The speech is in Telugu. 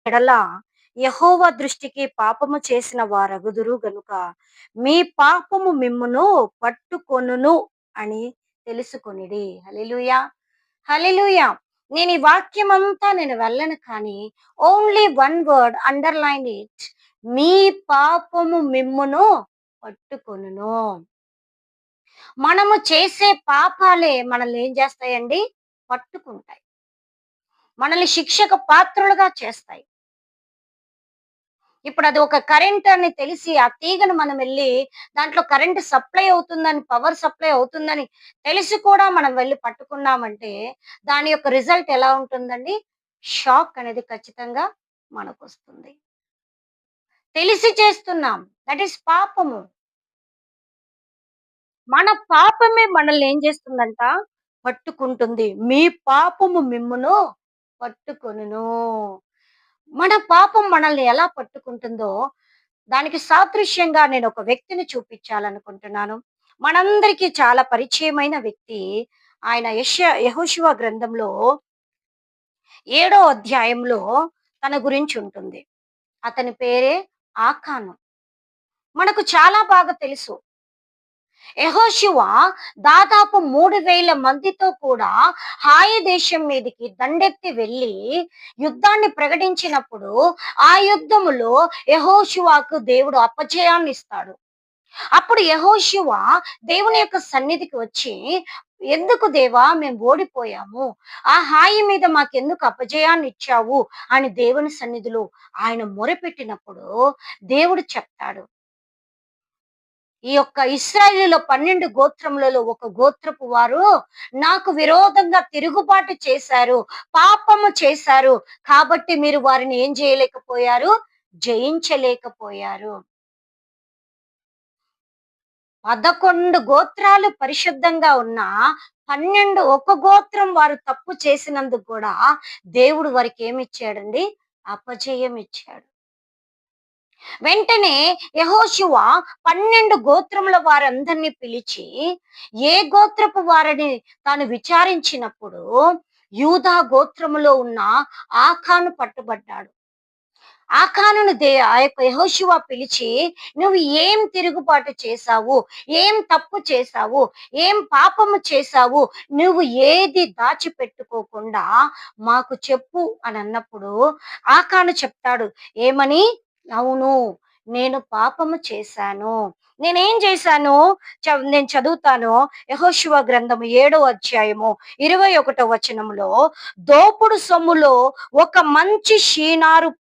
ఎడల యెహోవా దృష్టికి పాపము చేసిన వారగుదురు గనుక మీ పాపము మిమ్మును పట్టుకొనును అని తెలుసుకొనిడి. హల్లెలూయా! హల్లెలూయా! నేను ఈ వాక్యమంతా నేను వెళ్ళను కానీ only one word underline it. మీ పాపము మిమ్మును పట్టుకొనును. మనము చేసే పాపాలే మనల్ని ఏం చేస్తాయండి? పట్టుకుంటాయి. మనల్ని శిక్షకు పాత్రులుగా చేస్తాయి. ఇప్పుడది ఒక కరెంట్ అని తెలిసి, ఆ తీగను మనం వెళ్లి దాంట్లో కరెంట్ సప్లై అవుతుందని, పవర్ సప్లై అవుతుందని తెలిసి కూడా మనం వెళ్లి పట్టుకున్నామంటే, దాని యొక్క రిజల్ట్ ఎలా ఉంటుందండి? షాక్ అనేది ఖచ్చితంగా మనకొస్తుంది. తెలిసి చేస్తున్నాం. దట్ ఈస్ పాపము. మన పాపమే మనల్ని ఏం చేస్తుందంట? పట్టుకుంటుంది. మీ పాపము మిమ్మును పట్టుకొనును. మన పాపం మనల్ని ఎలా పట్టుకుంటుందో, దానికి సాదృశ్యంగా నేనొక వ్యక్తిని చూపించాలనుకుంటున్నాను. మనందరికీ చాలా పరిచయమైన వ్యక్తి. ఆయన యెహోషువ గ్రంథంలో 7 అధ్యాయంలో తన గురించుంటుంది. అతని పేరే ఆకాను. మనకు చాలా బాగా తెలుసు. యెహోషువ దాదాపు 3000 మందితో కూడా హాయి దేశం మీదికి దండెత్తి వెళ్లి యుద్ధాన్ని ప్రకటించినప్పుడు, ఆ యుద్ధములో యెహోషువకు దేవుడు అపజయాన్నిస్తాడు. అప్పుడు యెహోషువ దేవుని యొక్క సన్నిధికి వచ్చి, "ఎందుకు దేవా మేము ఓడిపోయాము? ఆ హాయి మీద మాకెందుకు అపజయాన్నిచ్చావు?" అని దేవుని సన్నిధిలో ఆయన మొరపెట్టినప్పుడు దేవుడు చెప్తాడు. ఈ యొక్క ఇశ్రాయేలులో 12 గోత్రములలో ఒక గోత్రపు వారు నాకు విరోధంగా తిరుగుబాటు చేశారు, పాపము చేశారు. కాబట్టి మీరు వారిని ఏం చేయలేకపోయారు? జయించలేకపోయారు. 11 గోత్రాలు పరిశుద్ధంగా ఉన్నా, 12 ఒక గోత్రం వారు తప్పు చేసినందుకు కూడా దేవుడు వారికి ఏమిచ్చాడండి? అపజయం ఇచ్చాడు. వెంటనే యెహోషువ 12 గోత్రముల వారందరిని పిలిచి, ఏ గోత్రపు వారని తాను విచారించినప్పుడు, యూదా గోత్రములో ఉన్న ఆకాను పట్టుబడ్డాడు. ఆకానును ఆ యొక్క యెహోషువ పిలిచి, "నువ్వు ఏం తిరుగుబాటు చేశావు? ఏం తప్పు చేశావు? ఏం పాపము చేశావు? నువ్వు ఏది దాచిపెట్టుకోకుండా మాకు చెప్పు" అని అన్నప్పుడు ఆకాను చెప్తాడు. ఏమని? అవును. నేను పాపము చేశాను. నేనేం చేశాను? నేను చదువుతాను. యెహోషువ గ్రంథము 7 అధ్యాయము 21 వచనంలో, దోపుడు సొమ్ములో ఒక మంచి షీనారు